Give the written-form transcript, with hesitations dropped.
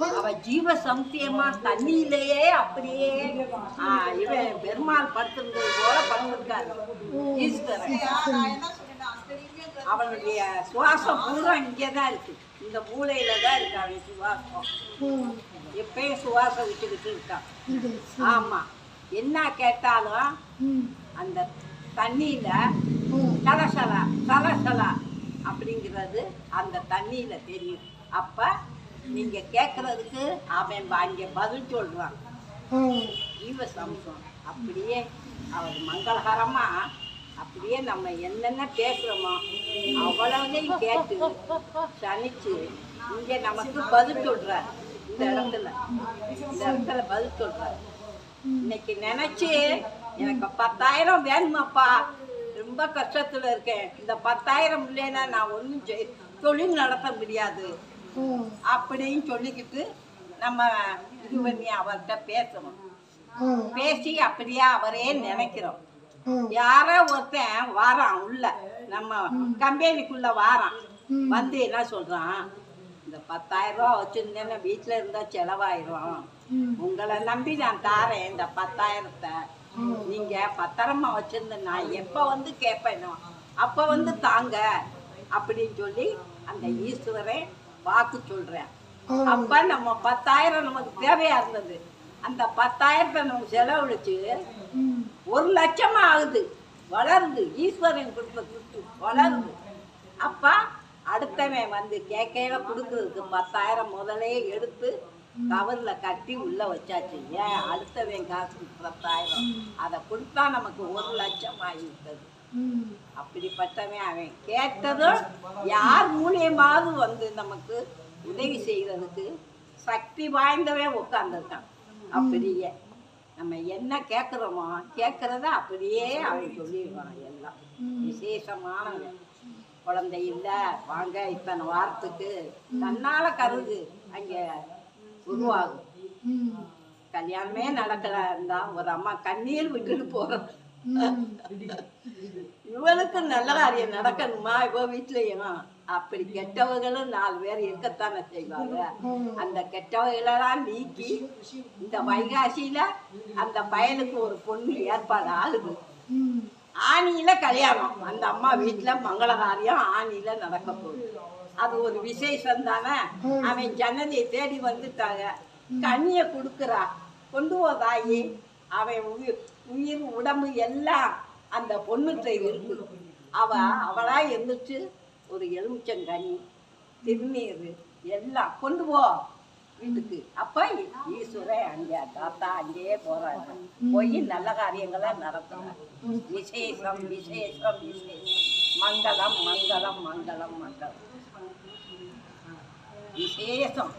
அவ ஜீவ சம்சியமா தண்ணியிலேயே அப்படியே இவன் பெருமாள் படுத்திருந்தது போல படுத்திருக்காரு ஈஸ்வரன். அவனுடைய சுவாசம் பூரா இங்கேதான் இருக்கு, இந்த மூளையில தான் இருக்கு அவன் சுவாசம். எப்பயும் சுவாசம் விட்டுக்கிட்டு இருக்கான். ஆமா, என்ன கேட்டாலும் அந்த தண்ணியில சலசலா சலசலா அப்படிங்கிறது அந்த தண்ணியில தெரியும். அப்ப நீங்க கேட்கறதுக்கு அவன் அங்க பதில் சொல்றான். ஜீவ சம்சம் அப்படியே அவர் மங்களகரமா அப்படியே நம்ம என்னென்ன பேசுறோமோ அவ்வளவையும் கேட்டு சனிச்சு இங்க நமக்கு பதில் சொல்றார். இந்த இடத்துல பதில் சொல்றார். இன்னைக்கு நினைச்சு எனக்கு 10,000 வேணுமாப்பா, ரொம்ப கஷ்டத்துல இருக்கேன், இந்த 10,000 இல்லைன்னா நான் ஒன்றும் தொழில் நடத்த முடியாது அப்படின்னு சொல்லிக்கிட்டு நம்ம இது பண்ணி அவர்கிட்ட பேசணும். பேசி அப்படியே அவரே நினைக்கிறோம். யாரோ ஒருத்தன் வாரான் உள்ள, நம்ம கம்பெனிக்குள்ள வாரான், வந்து என்ன சொல்றான், இந்த 10,000 ரூபா வச்சிருந்தேன்னா வீட்டுல இருந்தா செலவாயிரும், உங்களை நம்பி நான் தாரேன், இந்த 10,000த்தை நீங்க பத்திரமா வச்சிருந்த நான் எப்ப வந்து கேட்பேனோ அப்ப வந்து தாங்க அப்படின்னு சொல்லி அந்த ஈஸ்வரன் வாக்கு சொல்றேன். அப்ப நம்ம 10,000 நமக்கு தேவையா இருந்தது, அந்த 10,000த்தை நம்ம செலவழிச்சு 1,00,000 ஆகுது, வளருது, ஈஸ்வரன் கொடுத்து வளருது. அப்ப அடுத்தவன் வந்து கேட்கையில கொடுக்கறதுக்கு 10,000 முதலே எடுத்து கவர்ல கட்டி உள்ள வச்சாச்சு. ஏன் அடுத்தவன் காசு 10,000 அதை கொடுத்தா நமக்கு 1,00,000 ஆகிவிட்டது. அப்படிப்பட்டவன் அவன் கேட்டதும் யார் மூலியமாவது வந்து நமக்கு உதவி செய்யறதுக்கு சக்தி வாய்ந்தவன் உட்கார்ந்துருக்கான். அப்படியே நம்ம என்ன கேட்குறோமோ கேட்கறத அப்படியே அவன் சொல்லிடுவான். எல்லாம் விசேஷமானவன். குழந்தை இல்லை வாங்க இத்தனை வாரத்துக்கு தன்னால கருது அங்க உருவாகும். கல்யாணமே நடக்கல இருந்தா ஒரு அம்மா கண்ணீர் விட்டுட்டு போறது. இவளுக்கு நல்ல காரியம் நடக்கணுமா இவ வீட்லயும், அப்படி கெட்டவர்களும் 4 பேர் இருக்கத்தானே செய்வாங்க. அந்த கெட்டவர்களெல்லாம் நீக்கி இந்த வைகாசியில அந்த பயலுக்கு ஒரு பொண்ணு ஏற்பாடு ஆகுது. ஆணியில கல்யாணம், அந்த அம்மா வீட்டுல மங்களகாரியம் ஆணியில நடக்க போகுது. அது ஒரு விசேஷம் தானே. அவன் ஜன்னதியை தேடி வந்துட்டாங்க, கண்ணிய கொடுக்குறா, கொண்டு போதாயி. அவன் உயிர் உடம்பு எல்லாம் அந்த பொண்ணுகிட்ட இருக்கு. அவளா இருந்துச்சு ஒரு எலுமிச்சங்கனி திருநீர் எல்லாம் கொண்டு போ வீட்டுக்கு. அப்ப ஈஸ்வரன் அங்கே தாத்தா அங்கேயே போறாங்க, போய் நல்ல காரியங்களை நடத்துறாங்க. விசேஷம் விசேஷம் விசேஷம், மங்களம் மங்களம் மங்களம் மங்களம் விசேஷம்.